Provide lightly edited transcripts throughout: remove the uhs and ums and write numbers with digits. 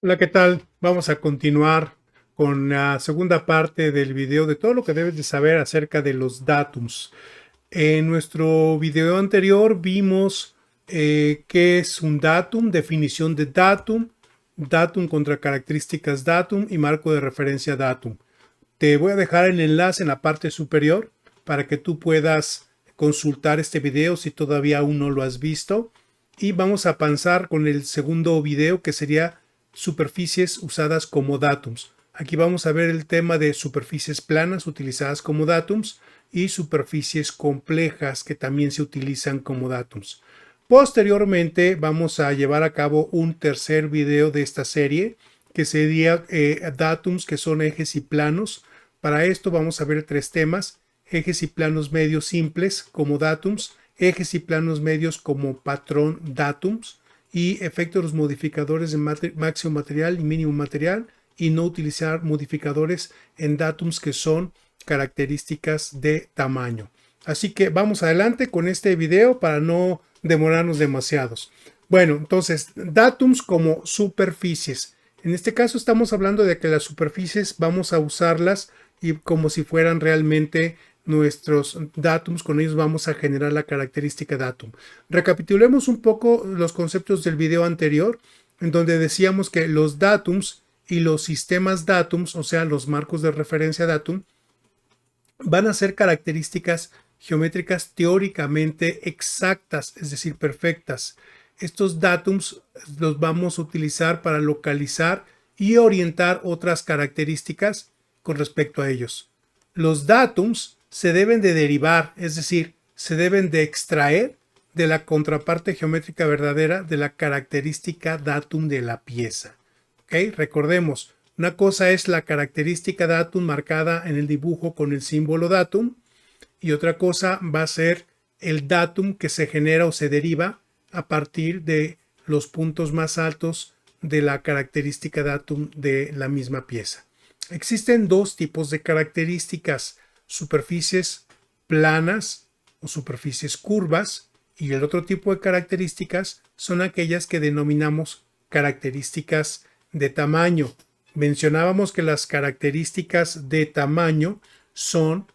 Hola, ¿qué tal? Vamos a continuar con la segunda parte del video de todo lo que debes de saber acerca de los datums. En nuestro video anterior vimos qué es un datum, definición de datum, datum contra características datum y marco de referencia datum. Te voy a dejar el enlace en la parte superior para que tú puedas consultar este video si todavía aún no lo has visto. Y vamos a pasar con el segundo video, que sería superficies usadas como datums. Aquí vamos a ver el tema de superficies planas utilizadas como datums y superficies complejas que también se utilizan como datums. Posteriormente vamos a llevar a cabo un tercer video de esta serie que sería datums, que son ejes y planos. Para esto vamos a ver tres temas: ejes y planos medios simples como datums, ejes y planos medios como patrón datums, y efectos de los modificadores de máximo material y mínimo material, y no utilizar modificadores en datums que son características de tamaño. Así que vamos adelante con este video para no demorarnos demasiados. Bueno, entonces, datums como superficies. En este caso estamos hablando de que las superficies vamos a usarlas y como si fueran realmente nuestros datums, con ellos vamos a generar la característica datum. Recapitulemos un poco los conceptos del video anterior, en donde decíamos que los datums y los sistemas datums, o sea, los marcos de referencia datum, van a ser características geométricas teóricamente exactas, es decir, perfectas. Estos datums los vamos a utilizar para localizar y orientar otras características con respecto a ellos. Los datums se deben de derivar, es decir, se deben de extraer de la contraparte geométrica verdadera de la característica datum de la pieza. ¿Okay? Recordemos, una cosa es la característica datum marcada en el dibujo con el símbolo datum, y otra cosa va a ser el datum que se genera o se deriva a partir de los puntos más altos de la característica datum de la misma pieza. Existen dos tipos de características: superficies planas o superficies curvas, y el otro tipo de características son aquellas que denominamos características de tamaño. Mencionábamos que las características de tamaño son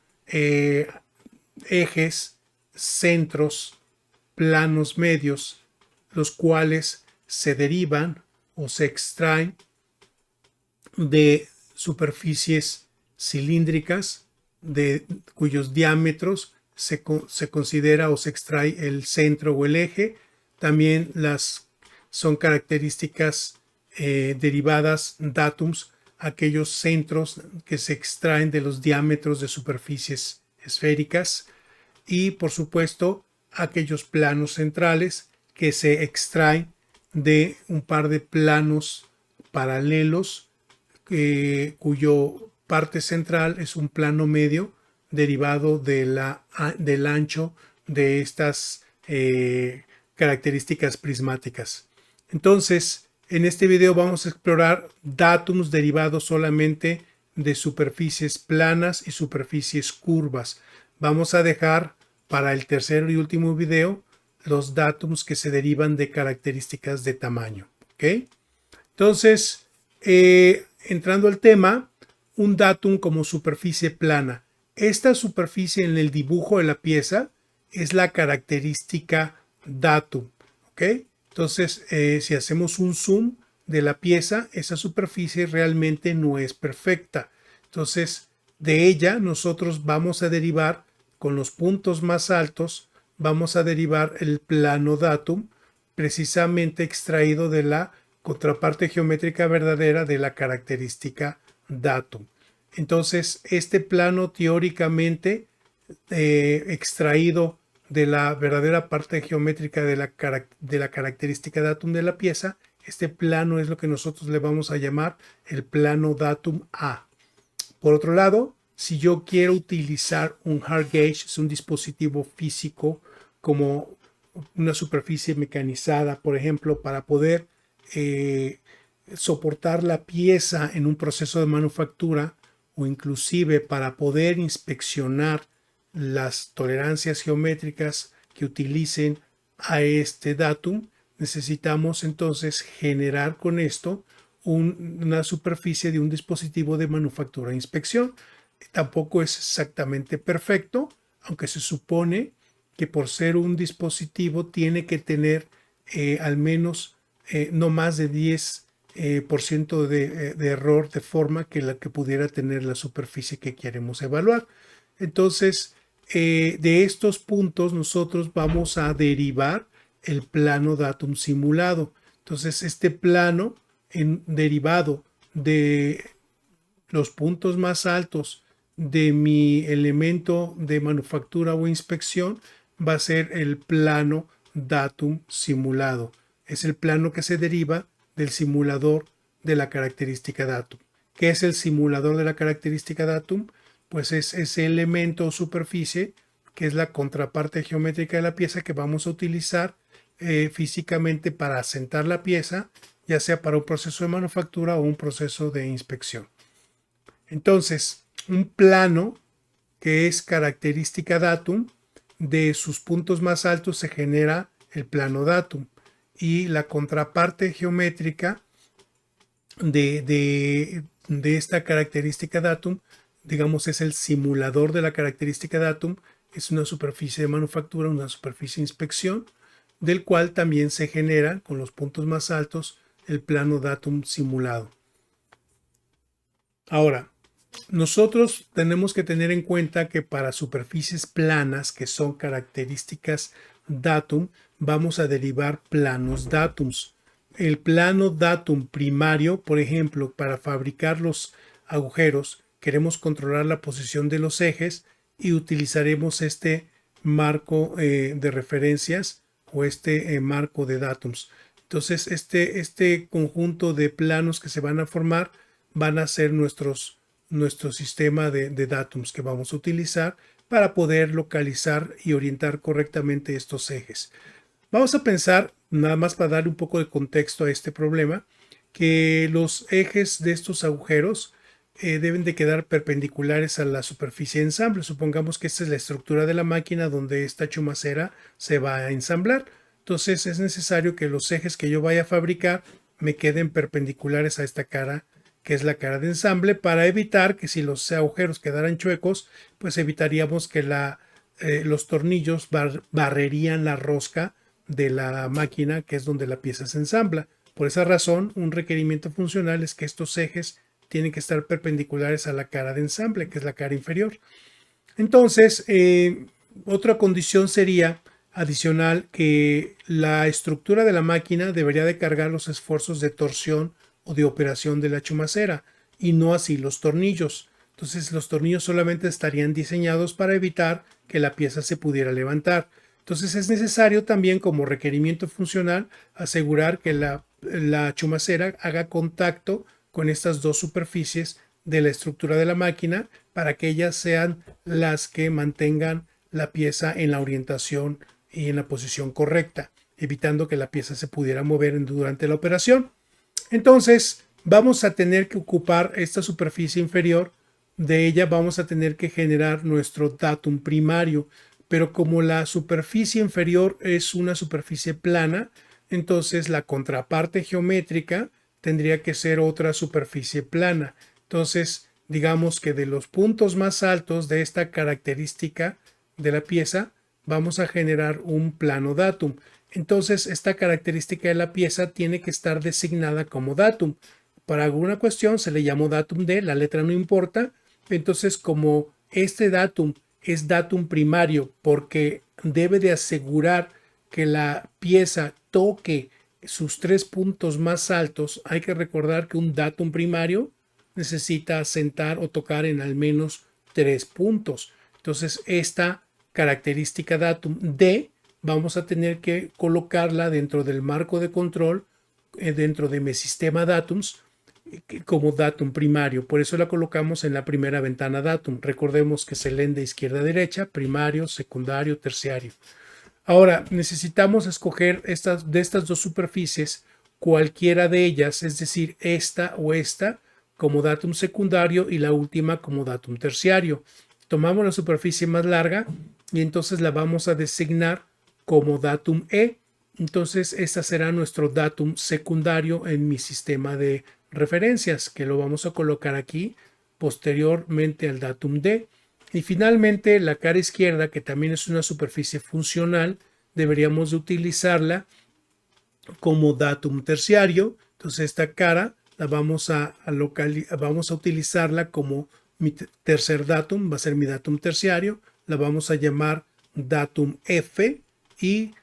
ejes, centros, planos medios, los cuales se derivan o se extraen de superficies cilíndricas cuyos diámetros se considera o se extrae el centro o el eje. También son características derivadas datums aquellos centros que se extraen de los diámetros de superficies esféricas, y por supuesto aquellos planos centrales que se extraen de un par de planos paralelos cuyo parte central es un plano medio derivado del ancho de estas características prismáticas. Entonces, en este video vamos a explorar datums derivados solamente de superficies planas y superficies curvas. Vamos a dejar para el tercer y último video los datums que se derivan de características de tamaño. ¿Ok? Entonces, entrando al tema, un datum como superficie plana. Esta superficie en el dibujo de la pieza es la característica datum. ¿Ok? Entonces, si hacemos un zoom de la pieza, esa superficie realmente no es perfecta. Entonces, de ella nosotros vamos a derivar con los puntos más altos, vamos a derivar el plano datum, precisamente extraído de la contraparte geométrica verdadera de la característica datum. Entonces, este plano teóricamente extraído de la verdadera parte geométrica de la característica datum de la pieza, este plano es lo que nosotros le vamos a llamar el plano datum A. Por otro lado, si yo quiero utilizar un hard gauge, es un dispositivo físico como una superficie mecanizada, por ejemplo, para poder soportar la pieza en un proceso de manufactura, o inclusive para poder inspeccionar las tolerancias geométricas que utilicen a este datum, necesitamos entonces generar con esto una superficie de un dispositivo de manufactura e inspección. Tampoco es exactamente perfecto, aunque se supone que por ser un dispositivo tiene que tener al menos no más de 10% de error, de forma que la que pudiera tener la superficie que queremos evaluar. Entonces, de estos puntos nosotros vamos a derivar el plano datum simulado. Entonces, este plano derivado de los puntos más altos de mi elemento de manufactura o inspección va a ser el plano datum simulado. Es el plano que se deriva del simulador de la característica datum. ¿Qué es el simulador de la característica datum? Pues es ese elemento o superficie que es la contraparte geométrica de la pieza que vamos a utilizar físicamente para asentar la pieza, ya sea para un proceso de manufactura o un proceso de inspección. Entonces, un plano que es característica datum, de sus puntos más altos se genera el plano datum y la contraparte geométrica de esta característica datum, digamos, es el simulador de la característica datum, es una superficie de manufactura, una superficie de inspección, del cual también se genera con los puntos más altos el plano datum simulado. Ahora, nosotros tenemos que tener en cuenta que para superficies planas, que son características datum, vamos a derivar planos datums. El plano datum primario, por ejemplo, para fabricar los agujeros, queremos controlar la posición de los ejes y utilizaremos este marco de referencias o este marco de datums. Entonces, este conjunto de planos que se van a formar van a ser nuestro sistema de datums que vamos a utilizar para poder localizar y orientar correctamente estos ejes. Vamos a pensar, nada más para darle un poco de contexto a este problema, que los ejes de estos agujeros deben de quedar perpendiculares a la superficie de ensamble. Supongamos que esta es la estructura de la máquina donde esta chumacera se va a ensamblar. Entonces es necesario que los ejes que yo vaya a fabricar me queden perpendiculares a esta cara, que es la cara de ensamble, para evitar que si los agujeros quedaran chuecos, pues evitaríamos que los tornillos barrerían la rosca de la máquina, que es donde la pieza se ensambla. Por esa razón, un requerimiento funcional es que estos ejes tienen que estar perpendiculares a la cara de ensamble, que es la cara inferior. Entonces, otra condición sería adicional que la estructura de la máquina debería de cargar los esfuerzos de torsión o de operación de la chumacera y no así los tornillos. Entonces los tornillos solamente estarían diseñados para evitar que la pieza se pudiera levantar. Entonces es necesario también como requerimiento funcional asegurar que la chumacera haga contacto con estas dos superficies de la estructura de la máquina para que ellas sean las que mantengan la pieza en la orientación y en la posición correcta, evitando que la pieza se pudiera mover durante la operación. Entonces vamos a tener que ocupar esta superficie inferior, de ella vamos a tener que generar nuestro datum primario, pero como la superficie inferior es una superficie plana, entonces la contraparte geométrica tendría que ser otra superficie plana. Entonces digamos que de los puntos más altos de esta característica de la pieza vamos a generar un plano datum. Entonces esta característica de la pieza tiene que estar designada como datum. Para alguna cuestión se le llamó datum D, la letra no importa. Entonces como este datum es datum primario porque debe de asegurar que la pieza toque sus 3 puntos más altos, hay que recordar que un datum primario necesita asentar o tocar en al menos 3 puntos. Entonces esta característica datum D vamos a tener que colocarla dentro del marco de control, dentro de mi sistema datums, como datum primario. Por eso la colocamos en la primera ventana datum. Recordemos que se leen de izquierda a derecha, primario, secundario, terciario. Ahora, necesitamos escoger de estas dos superficies, cualquiera de ellas, es decir, esta o esta, como datum secundario y la última como datum terciario. Tomamos la superficie más larga y entonces la vamos a designar como datum E. Entonces, esta será nuestro datum secundario en mi sistema de referencias, que lo vamos a colocar aquí posteriormente al datum D. Y finalmente la cara izquierda, que también es una superficie funcional, deberíamos de utilizarla como datum terciario. Entonces esta cara la vamos a utilizarla como mi tercer datum, va a ser mi datum terciario, la vamos a llamar datum F y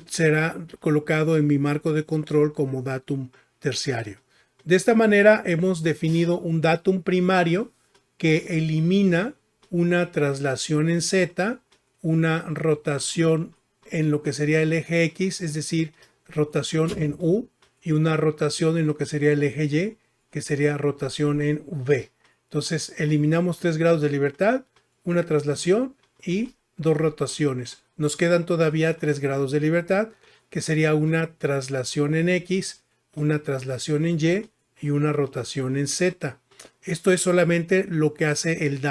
será colocado en mi marco de control como datum terciario. De esta manera hemos definido un datum primario que elimina una traslación en Z, una rotación en lo que sería el eje X, es decir, rotación en U, y una rotación en lo que sería el eje Y, que sería rotación en V. Entonces eliminamos 3 grados de libertad, una traslación y 2 rotaciones. Nos quedan todavía 3 grados de libertad, que sería una traslación en X, una traslación en Y y una rotación en Z. Esto es solamente lo que hace el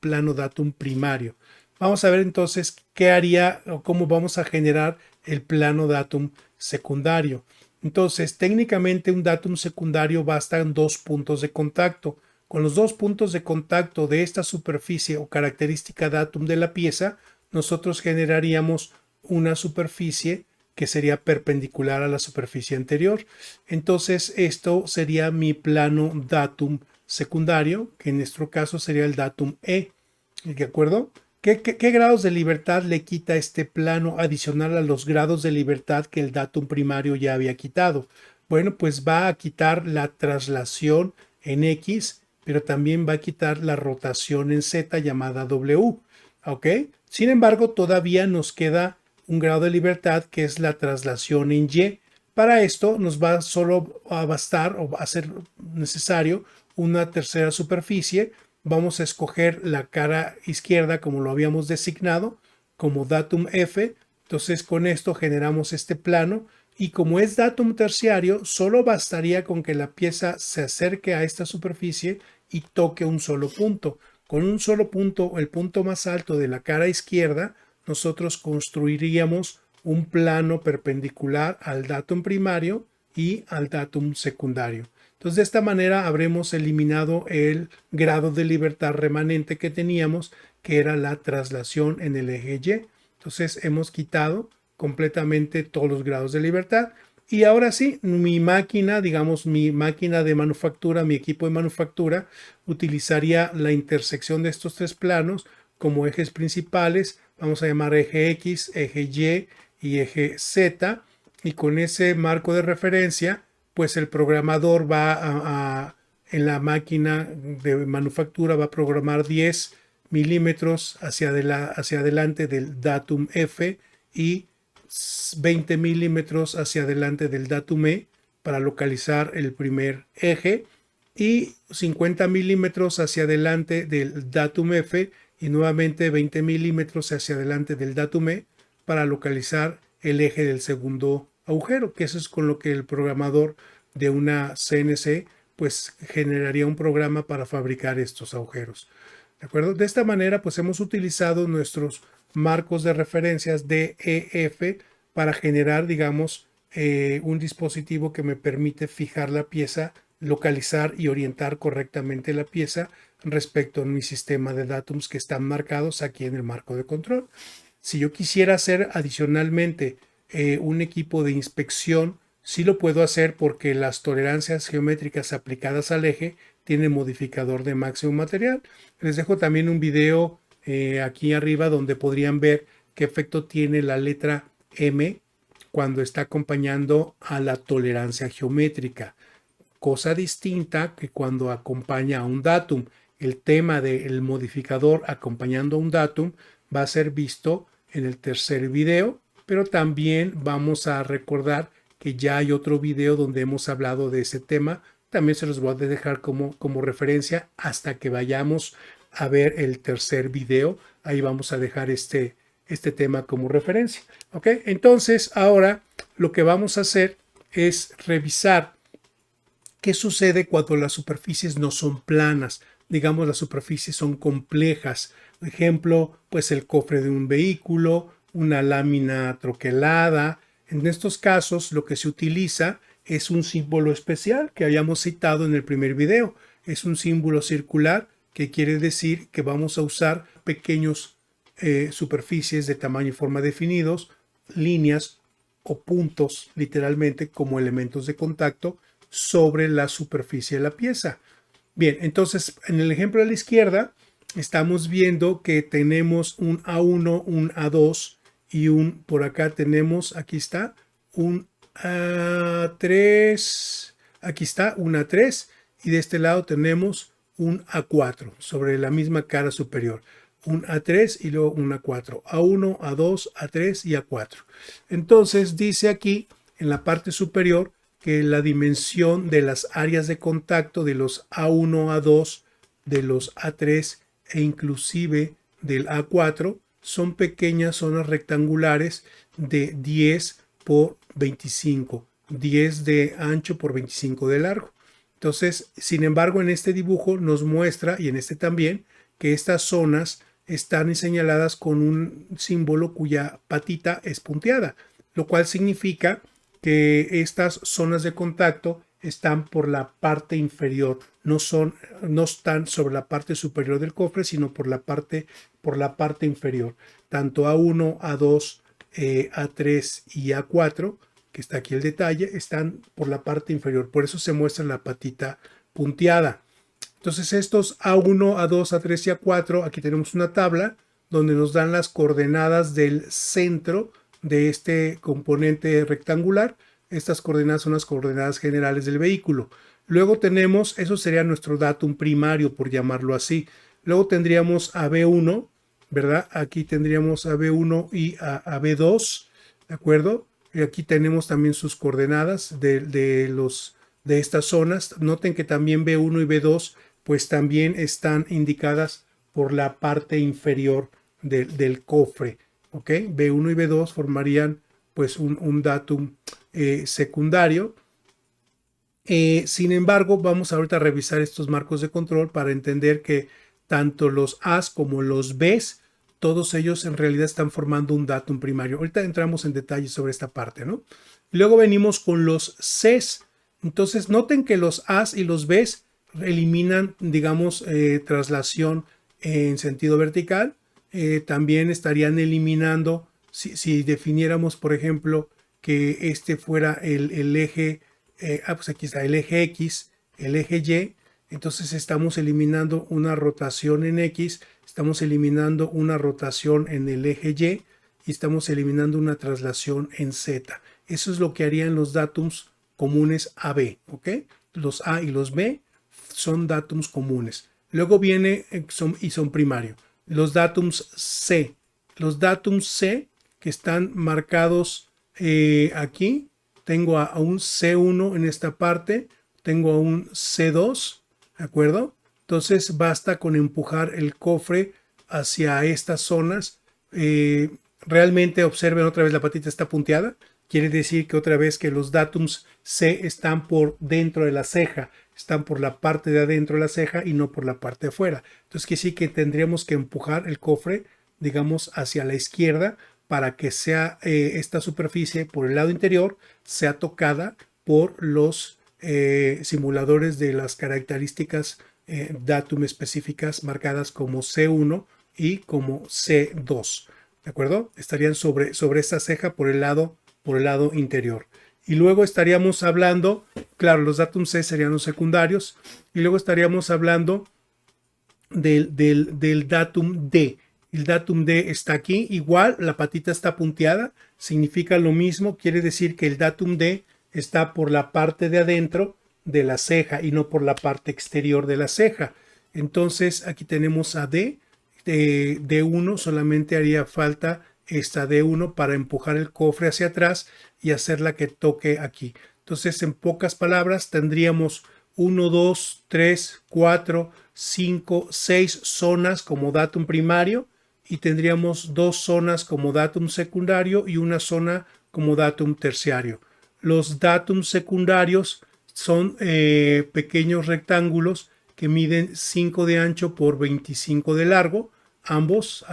plano datum primario. Vamos a ver entonces qué haría o cómo vamos a generar el plano datum secundario. Entonces, técnicamente un datum secundario bastan 2 puntos de contacto. Con los 2 puntos de contacto de esta superficie o característica datum de la pieza, nosotros generaríamos una superficie que sería perpendicular a la superficie anterior. Entonces, esto sería mi plano datum secundario, que en nuestro caso sería el datum E. ¿De acuerdo? ¿Qué grados de libertad le quita este plano adicional a los grados de libertad que el datum primario ya había quitado? Bueno, pues va a quitar la traslación en X, pero también va a quitar la rotación en Z llamada W. ¿Ok? Sin embargo, todavía nos queda un grado de libertad que es la traslación en Y. Para esto nos va solo a bastar o va a ser necesario una tercera superficie. Vamos a escoger la cara izquierda como lo habíamos designado, como datum F. Entonces con esto generamos este plano y como es datum terciario, solo bastaría con que la pieza se acerque a esta superficie y toque un solo punto. Con un solo punto, el punto más alto de la cara izquierda, nosotros construiríamos un plano perpendicular al datum primario y al datum secundario. Entonces, de esta manera habremos eliminado el grado de libertad remanente que teníamos, que era la traslación en el eje Y. Entonces, hemos quitado completamente todos los grados de libertad. Y ahora sí, mi máquina, digamos, mi máquina de manufactura, mi equipo de manufactura, utilizaría la intersección de estos 3 planos como ejes principales. Vamos a llamar eje X, eje Y y eje Z. Y con ese marco de referencia, pues el programador va en la máquina de manufactura va a programar 10 milímetros hacia adelante del datum F y 20 milímetros hacia adelante del datum E para localizar el primer eje y 50 milímetros hacia adelante del datum F y nuevamente 20 milímetros hacia adelante del datum E para localizar el eje del segundo agujero, que eso es con lo que el programador de una CNC pues generaría un programa para fabricar estos agujeros. ¿De acuerdo? De esta manera pues hemos utilizado nuestros marcos de referencias DEF para generar, digamos, un dispositivo que me permite fijar la pieza, localizar y orientar correctamente la pieza respecto a mi sistema de datums que están marcados aquí en el marco de control. Si yo quisiera hacer adicionalmente un equipo de inspección, sí lo puedo hacer porque las tolerancias geométricas aplicadas al eje tienen modificador de máximo material. Les dejo también un video aquí arriba donde podrían ver qué efecto tiene la letra M cuando está acompañando a la tolerancia geométrica. Cosa distinta que cuando acompaña a un datum. El tema del modificador acompañando a un datum va a ser visto en el tercer video, pero también vamos a recordar que ya hay otro video donde hemos hablado de ese tema. También se los voy a dejar como referencia hasta que vayamos a ver el tercer video. Ahí vamos a dejar este tema como referencia. ¿Ok? Entonces, ahora lo que vamos a hacer es revisar qué sucede cuando las superficies no son planas. Digamos, las superficies son complejas. Por ejemplo, pues el cofre de un vehículo, una lámina troquelada. En estos casos, lo que se utiliza es un símbolo especial que habíamos citado en el primer video. Es un símbolo circular que quiere decir que vamos a usar pequeños superficies de tamaño y forma definidos, líneas o puntos literalmente como elementos de contacto sobre la superficie de la pieza. Bien, entonces en el ejemplo de la izquierda estamos viendo que tenemos un A1, un A2 y por acá tenemos, aquí está, un A3, aquí está un A3 y de este lado tenemos un A4 sobre la misma cara superior. Un A3 y luego un A4. A1, A2, A3 y A4. Entonces dice aquí en la parte superior que la dimensión de las áreas de contacto de los A1, A2, de los A3 e inclusive del A4 son pequeñas zonas rectangulares de 10 por 25, 10 de ancho por 25 de largo. Entonces, sin embargo, en este dibujo nos muestra, y en este también, que estas zonas están señaladas con un símbolo cuya patita es punteada, lo cual significa que estas zonas de contacto están por la parte inferior, no están sobre la parte superior del cofre, sino por la parte inferior. Tanto A1, A2, A3 y A4, que está aquí el detalle, están por la parte inferior. Por eso se muestra la patita punteada. Entonces estos A1, A2, A3 y A4, aquí tenemos una tabla donde nos dan las coordenadas del centro de este componente rectangular. Estas coordenadas son las coordenadas generales del vehículo. Luego tenemos, eso sería nuestro datum primario, por llamarlo así. Luego tendríamos a B1, ¿verdad? Aquí tendríamos a B1 y a B2, ¿de acuerdo? Y aquí tenemos también sus coordenadas de estas zonas. Noten que también B1 y B2 pues también están indicadas por la parte inferior del cofre, ¿ok? B1 y B2 formarían pues un datum secundario. Sin embargo, vamos ahorita a revisar estos marcos de control para entender que tanto los A's como los B's, todos ellos en realidad están formando un datum primario. Ahorita entramos en detalle sobre esta parte, ¿no? Luego venimos con los C's. Entonces, noten que los A's y los B's eliminan, digamos, traslación en sentido vertical. También estarían eliminando, si definiéramos, por ejemplo, que este fuera el eje, pues aquí está el eje X, el eje Y, entonces estamos eliminando una rotación en X, estamos eliminando una rotación en el eje Y y estamos eliminando una traslación en Z. Eso es lo que harían los datums comunes AB, ¿ok? Los A y los B son datums comunes. Luego viene son primario. Los datums C. Los datums C que están marcados aquí. Tengo a un C1 en esta parte. Tengo a un C2. ¿De acuerdo? Entonces basta con empujar el cofre hacia estas zonas. Realmente observen otra vez la patita está punteada. Quiere decir que otra vez que los datums C están por dentro de la ceja, están por la parte de adentro de la ceja y no por la parte de afuera. Entonces que sí que tendríamos que empujar el cofre, digamos, hacia la izquierda para que sea esta superficie por el lado interior sea tocada por los simuladores de las características datum específicas marcadas como C1 y como C2. ¿De acuerdo? Estarían sobre esta ceja por el lado interior. Y luego estaríamos hablando, claro, los datum C serían los secundarios, y luego estaríamos hablando del datum D. El datum D está aquí, igual la patita está punteada, significa lo mismo, quiere decir que el datum D está por la parte de adentro de la ceja y no por la parte exterior de la ceja. Entonces aquí tenemos a D, D1 solamente haría falta esta D1 para empujar el cofre hacia atrás y hacerla que toque aquí. Entonces, en pocas palabras, tendríamos 1, 2, 3, 4, 5, 6 zonas como datum primario y tendríamos 2 zonas como datum secundario y una zona como datum terciario. Los datums secundarios son pequeños rectángulos que miden 5 de ancho por 25 de largo, ambos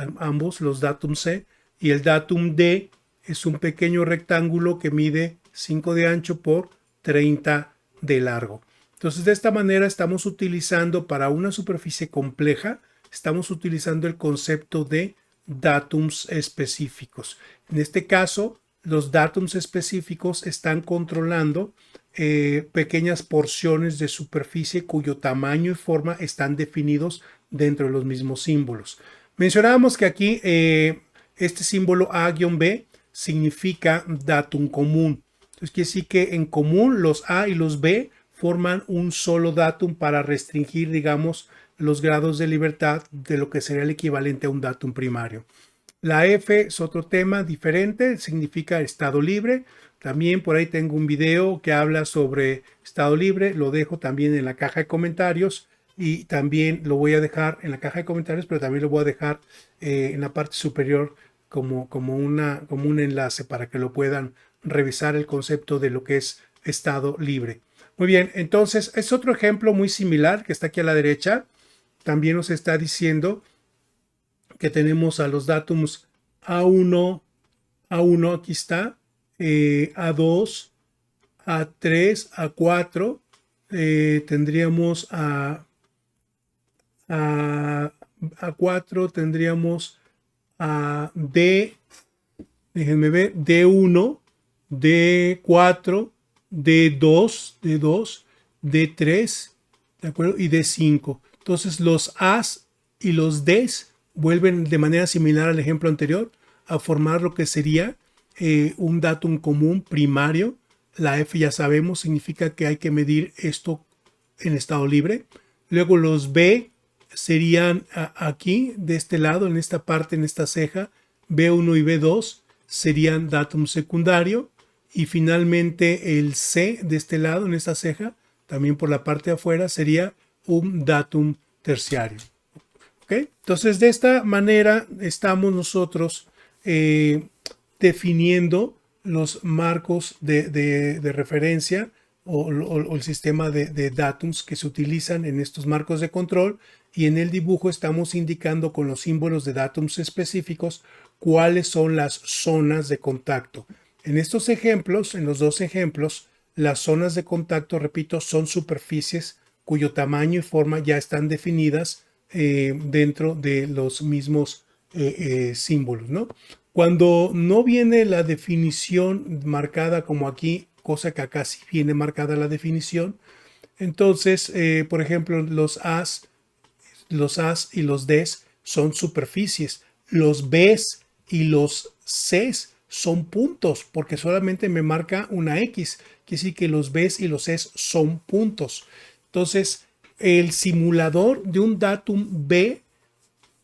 los datum C, y el datum D es un pequeño rectángulo que mide 5 de ancho por 30 de largo. Entonces, de esta manera estamos utilizando para una superficie compleja, estamos utilizando el concepto de datums específicos. En este caso, los datums específicos están controlando pequeñas porciones de superficie cuyo tamaño y forma están definidos dentro de los mismos símbolos. Mencionábamos que aquí este símbolo A-B significa datum común. Entonces quiere decir que en común los A y los B forman un solo datum para restringir, digamos, los grados de libertad de lo que sería el equivalente a un datum primario. La F es otro tema diferente, significa estado libre. También por ahí tengo un video que habla sobre estado libre, lo dejo también en la caja de comentarios y también lo voy a dejar en la caja de comentarios, pero también lo voy a dejar en la parte superior como un enlace para que lo puedan revisar el concepto de lo que es estado libre. Muy bien, entonces es otro ejemplo muy similar que está aquí a la derecha. También nos está diciendo que tenemos a los datums A1, aquí está, A2, A3, A4, tendríamos A4, tendríamos a D, déjenme ver, D1, D4, D2, D3, ¿de acuerdo? Y D5. Entonces los A's y los D's vuelven de manera similar al ejemplo anterior a formar lo que sería un datum común primario. La F ya sabemos, significa que hay que medir esto en estado libre. Luego los B serían aquí, de este lado, en esta parte, en esta ceja, B1 y B2 serían datum secundario. Y finalmente el C de este lado, en esta ceja, también por la parte de afuera, sería un datum terciario. ¿Okay? Entonces, de esta manera estamos nosotros definiendo los marcos de referencia o el sistema de datums que se utilizan en estos marcos de control, y en el dibujo estamos indicando con los símbolos de datums específicos cuáles son las zonas de contacto. En estos ejemplos, en los dos ejemplos, las zonas de contacto, repito, son superficies cuyo tamaño y forma ya están definidas dentro de los mismos símbolos, ¿no? Cuando no viene la definición marcada como aquí, cosa que acá sí viene marcada la definición, entonces, por ejemplo, los A's y los D's son superficies. Los B's y los C's son puntos, porque solamente me marca una X. Quiere decir que los B's y los C's son puntos. Entonces, el simulador de un datum B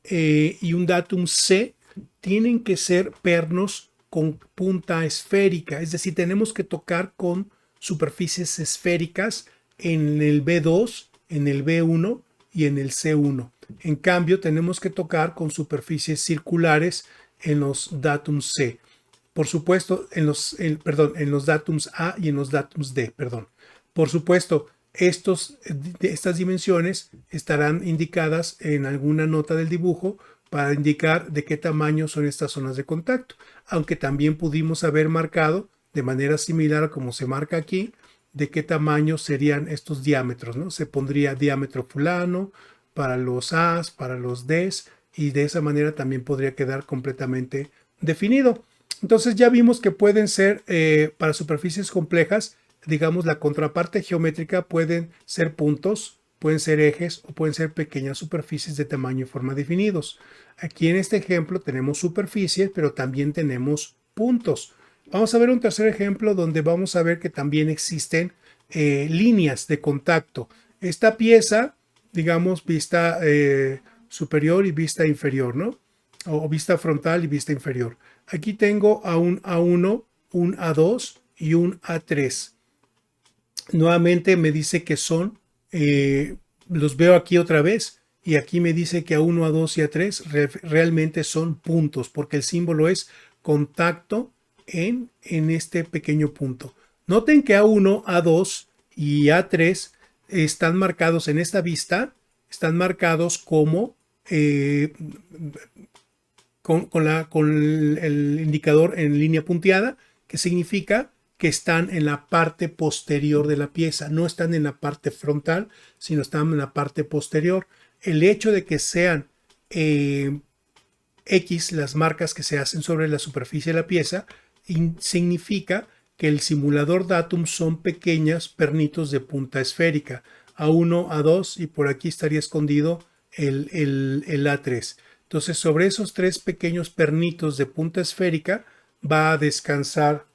y un datum C tienen que ser pernos con punta esférica. Es decir, tenemos que tocar con superficies esféricas en el B2, en el B1 y en el C1. En cambio, tenemos que tocar con superficies circulares en los datums C. Por supuesto, en los datums A y en los datums D, perdón. Por supuesto, estas dimensiones estarán indicadas en alguna nota del dibujo para indicar de qué tamaño son estas zonas de contacto, aunque también pudimos haber marcado de manera similar a como se marca aquí, de qué tamaño serían estos diámetros, ¿no? Se pondría diámetro fulano para los A's, para los D's, y de esa manera también podría quedar completamente definido. Entonces ya vimos que pueden ser para superficies complejas, digamos, la contraparte geométrica pueden ser puntos, pueden ser ejes o pueden ser pequeñas superficies de tamaño y forma definidos. Aquí en este ejemplo tenemos superficies, pero también tenemos puntos. Vamos a ver un tercer ejemplo donde vamos a ver que también existen líneas de contacto. Esta pieza, digamos, vista superior y vista inferior, ¿no? O vista frontal y vista inferior. Aquí tengo a un A1, un A2 y un A3. Nuevamente me dice que son, los veo aquí otra vez, y aquí me dice que A1, A2 y A3 realmente son puntos, porque el símbolo es contacto en este pequeño punto. Noten que A1, A2 y A3 están marcados en esta vista, están marcados como con el indicador en línea punteada, que significa que están en la parte posterior de la pieza. No están en la parte frontal, sino están en la parte posterior. El hecho de que sean X las marcas que se hacen sobre la superficie de la pieza significa que el simulador datum son pequeños pernitos de punta esférica, A1, A2 y por aquí estaría escondido el A3. Entonces sobre esos tres pequeños pernitos de punta esférica va a descansar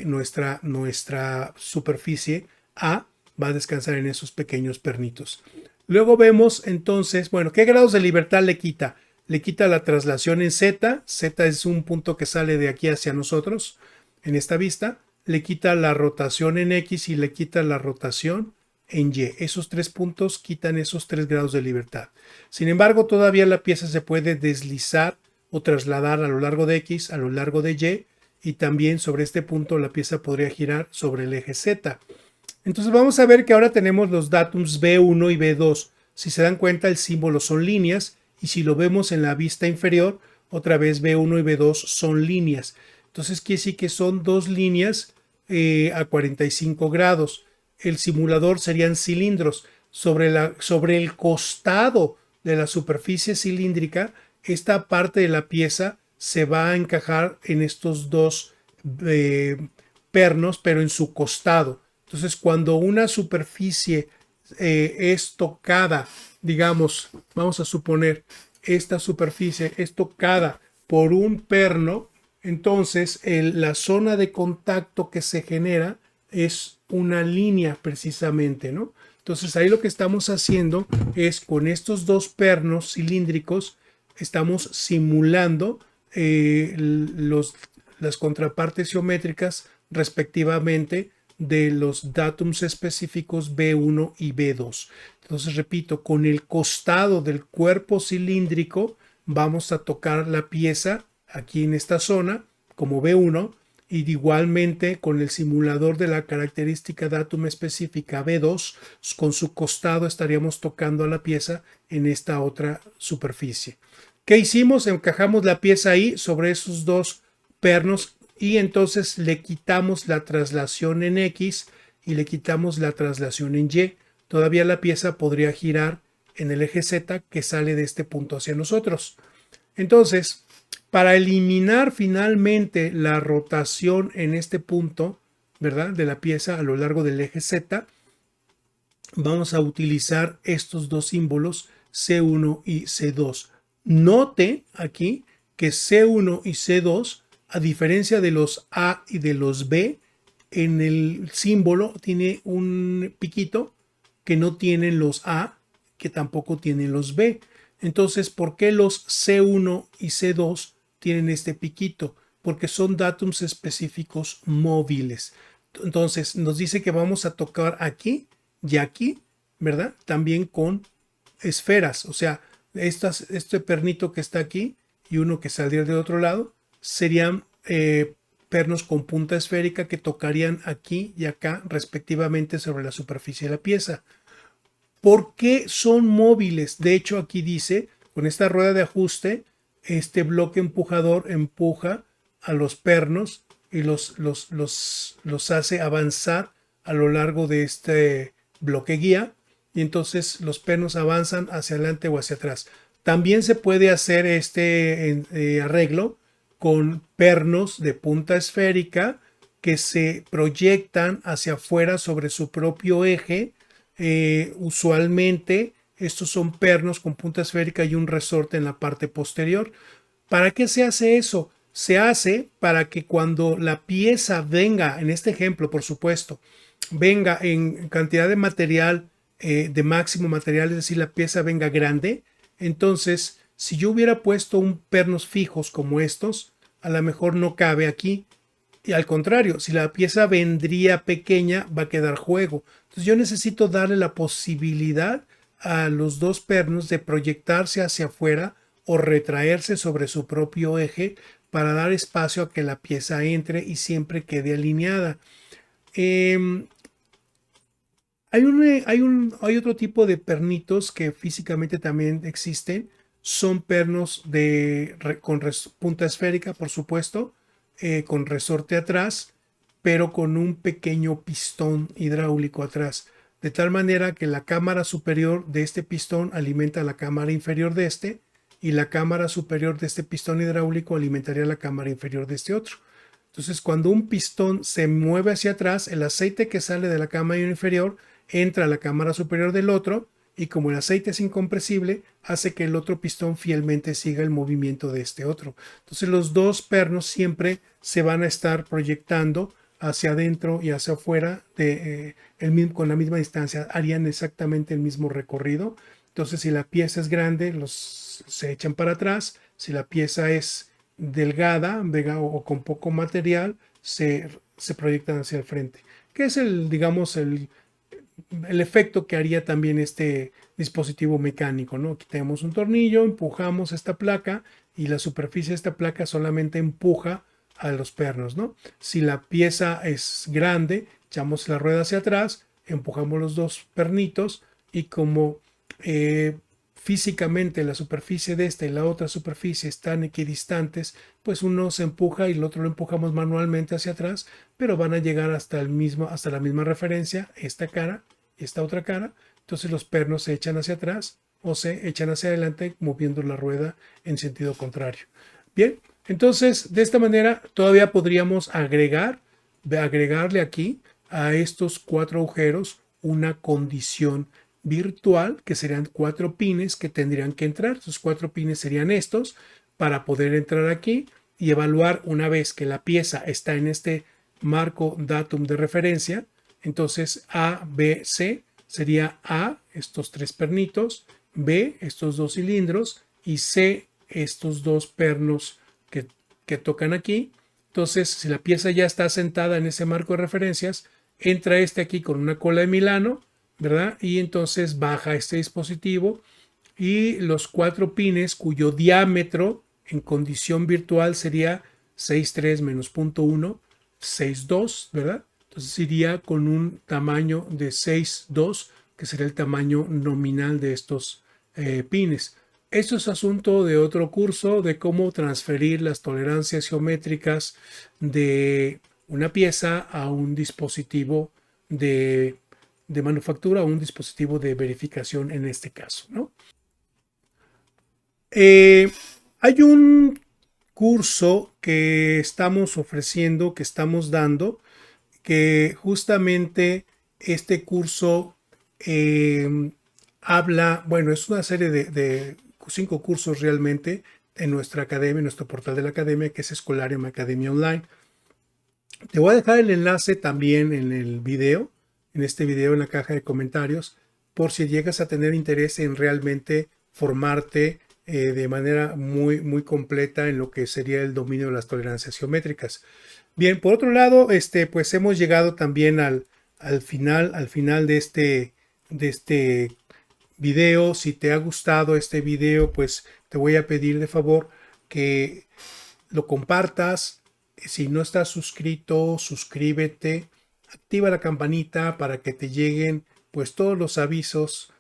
nuestra superficie A, va a descansar en esos pequeños pernitos. Luego vemos entonces, bueno, ¿qué grados de libertad le quita? Le quita la traslación en Z, Z es un punto que sale de aquí hacia nosotros en esta vista, le quita la rotación en X y le quita la rotación en Y. Esos tres puntos quitan esos 3 grados de libertad. Sin embargo, todavía la pieza se puede deslizar o trasladar a lo largo de X, a lo largo de Y, y también sobre este punto la pieza podría girar sobre el eje Z. Entonces vamos a ver que ahora tenemos los datums B1 y B2. Si se dan cuenta, el símbolo son líneas, y si lo vemos en la vista inferior, otra vez B1 y B2 son líneas. Entonces quiere decir que son dos líneas a 45 grados. El simulador serían cilindros. Sobre el costado de la superficie cilíndrica, esta parte de la pieza se va a encajar en estos dos pernos, pero en su costado. Entonces, cuando una superficie es tocada, digamos, vamos a suponer, esta superficie es tocada por un perno, entonces la zona de contacto que se genera es una línea precisamente, ¿no? Entonces ahí lo que estamos haciendo es con estos dos pernos cilíndricos, estamos simulando las contrapartes geométricas respectivamente de los datums específicos B1 y B2. Entonces, repito, con el costado del cuerpo cilíndrico vamos a tocar la pieza aquí en esta zona como B1 y igualmente con el simulador de la característica datum específica B2, con su costado estaríamos tocando a la pieza en esta otra superficie. ¿Qué hicimos? Encajamos la pieza ahí sobre esos dos pernos y entonces le quitamos la traslación en X y le quitamos la traslación en Y. Todavía la pieza podría girar en el eje Z que sale de este punto hacia nosotros. Entonces, para eliminar finalmente la rotación en este punto, ¿verdad?, de la pieza a lo largo del eje Z, vamos a utilizar estos dos símbolos C1 y C2. Note aquí que C1 y C2, a diferencia de los A y de los B, en el símbolo tiene un piquito que no tienen los A, que tampoco tienen los B. Entonces, ¿por qué los C1 y C2 tienen este piquito? Porque son datums específicos móviles. Entonces, nos dice que vamos a tocar aquí y aquí, ¿verdad? También con esferas, o sea, este pernito que está aquí y uno que saldría del otro lado serían pernos con punta esférica que tocarían aquí y acá respectivamente sobre la superficie de la pieza. ¿Por qué son móviles? De hecho, aquí dice, con esta rueda de ajuste, este bloque empujador empuja a los pernos y los hace avanzar a lo largo de este bloque guía, y entonces los pernos avanzan hacia adelante o hacia atrás. También se puede hacer este arreglo con pernos de punta esférica que se proyectan hacia afuera sobre su propio eje. Usualmente estos son pernos con punta esférica y un resorte en la parte posterior. ¿Para qué se hace eso? Se hace para que cuando la pieza venga, en este ejemplo por supuesto, venga en cantidad de material, de máximo material, es decir, la pieza venga grande, entonces si yo hubiera puesto un pernos fijos como estos, a lo mejor no cabe aquí. Y al contrario, si la pieza vendría pequeña, va a quedar juego. Entonces yo necesito darle la posibilidad a los dos pernos de proyectarse hacia afuera o retraerse sobre su propio eje para dar espacio a que la pieza entre y siempre quede alineada. Hay otro tipo de pernitos que físicamente también existen. Son pernos con punta esférica, por supuesto, con resorte atrás, pero con un pequeño pistón hidráulico atrás, de tal manera que la cámara superior de este pistón alimenta la cámara inferior de este, y la cámara superior de este pistón hidráulico alimentaría la cámara inferior de este otro. Entonces, cuando un pistón se mueve hacia atrás, el aceite que sale de la cámara inferior entra a la cámara superior del otro, y como el aceite es incompresible, hace que el otro pistón fielmente siga el movimiento de este otro. Entonces, los dos pernos siempre se van a estar proyectando hacia adentro y hacia afuera con la misma distancia, harían exactamente el mismo recorrido. Entonces, si la pieza es grande, se echan para atrás. Si la pieza es delgada o con poco material, se proyectan hacia el frente, que es digamos, el efecto que haría también este dispositivo mecánico, ¿no? Aquí tenemos un tornillo, empujamos esta placa y la superficie de esta placa solamente empuja a los pernos, ¿no? Si la pieza es grande, echamos la rueda hacia atrás, empujamos los dos pernitos, y como físicamente la superficie de esta y la otra superficie están equidistantes, pues uno se empuja y el otro lo empujamos manualmente hacia atrás, pero van a llegar hasta la misma referencia, esta cara y esta otra cara. Entonces los pernos se echan hacia atrás o se echan hacia adelante moviendo la rueda en sentido contrario. Bien, entonces de esta manera todavía podríamos agregarle aquí a estos 4 agujeros una condición virtual, que serían 4 pines que tendrían que entrar. Esos 4 pines serían estos para poder entrar aquí y evaluar una vez que la pieza está en este marco datum de referencia. Entonces A, B, C sería A, estos 3 pernitos, B, estos 2 cilindros, y C, estos 2 pernos que tocan aquí. Entonces, si la pieza ya está sentada en ese marco de referencias, entra este aquí con una cola de Milano, ¿verdad? Y entonces baja este dispositivo, y los 4 pines cuyo diámetro en condición virtual sería 6,3 menos 0,1, 6,2, ¿verdad? Entonces iría con un tamaño de 6,2, que sería el tamaño nominal de estos pines. Esto es asunto de otro curso, de cómo transferir las tolerancias geométricas de una pieza a un dispositivo de manufactura, o un dispositivo de verificación en este caso, ¿no? Hay un curso que estamos ofreciendo, que estamos dando, que justamente este curso habla, bueno, es una serie de 5 cursos realmente en nuestra academia, en nuestro portal de la academia, que es Escolarium Academia Online. Te voy a dejar el enlace también en el video, en este video, en la caja de comentarios, por si llegas a tener interés en realmente formarte de manera muy completa en lo que sería el dominio de las tolerancias geométricas. Bien, por otro lado, pues hemos llegado también al final de este video. Si te ha gustado este video, pues te voy a pedir de favor que lo compartas. Si no estás suscrito, suscríbete, activa la campanita para que te lleguen pues todos los avisos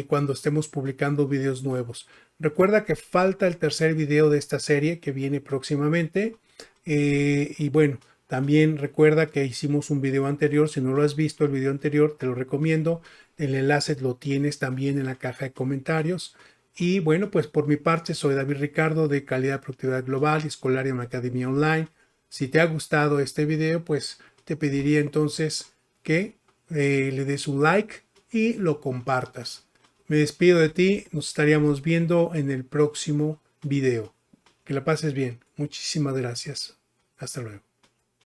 cuando estemos publicando videos nuevos. Recuerda que falta el tercer video de esta serie que viene próximamente. Y bueno, también recuerda que hicimos un video anterior. Si no lo has visto, el video anterior, te lo recomiendo. El enlace lo tienes también en la caja de comentarios. Y bueno, pues por mi parte soy David Ricardo de Calidad y Productividad Global y Escolarium Academia Online. Si te ha gustado este video, pues te pediría entonces que le des un like y lo compartas. Me despido de ti, nos estaríamos viendo en el próximo video. Que la pases bien. Muchísimas gracias. Hasta luego.